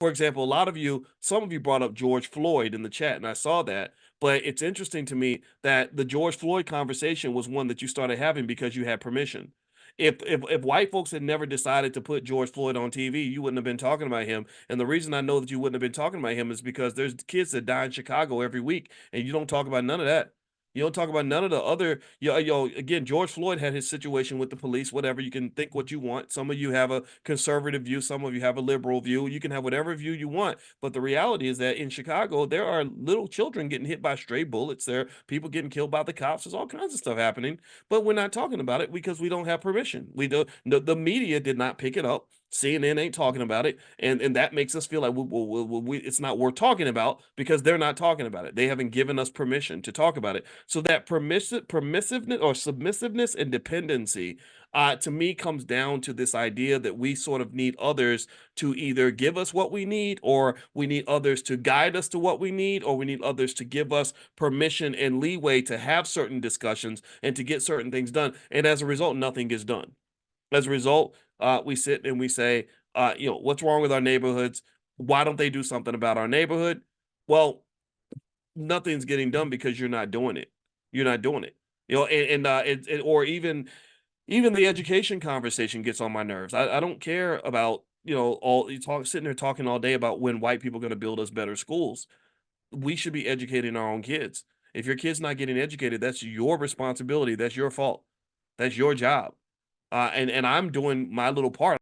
For example, some of you brought up George Floyd in the chat, and I saw that. But it's interesting to me that the George Floyd conversation was one that you started having because you had permission. If white folks had never decided to put George Floyd on TV, you wouldn't have been talking about him. And the reason I know that you wouldn't have been talking about him is because there's kids that die in Chicago every week, and you don't talk about none of that. You don't talk about none of the other, again, George Floyd had his situation with the police, whatever. You can think what you want. Some of you have a conservative view, some of you have a liberal view. You can have whatever view you want. But the reality is that in Chicago, there are little children getting hit by stray bullets. There are people getting killed by the cops. There's all kinds of stuff happening. But we're not talking about it because we don't have permission. We don't, the media did not pick it up. CNN ain't talking about it, and that makes us feel like it's not worth talking about because they're not talking about it. They haven't given us permission to talk about it. So that permissiveness or submissiveness and dependency, to me, comes down to this idea that we sort of need others to either give us what we need, or we need others to guide us to what we need, or we need others to give us permission and leeway to have certain discussions and to get certain things done. And as a result, nothing gets done. As a result, we sit and we say, what's wrong with our neighborhoods? Why don't they do something about our neighborhood? Well, nothing's getting done because you're not doing it. You're not doing it. Or even the education conversation gets on my nerves. I don't care about all you talk sitting there talking all day about when white people are going to build us better schools. We should be educating our own kids. If your kid's not getting educated, that's your responsibility. That's your fault. That's your job. And I'm doing my little part.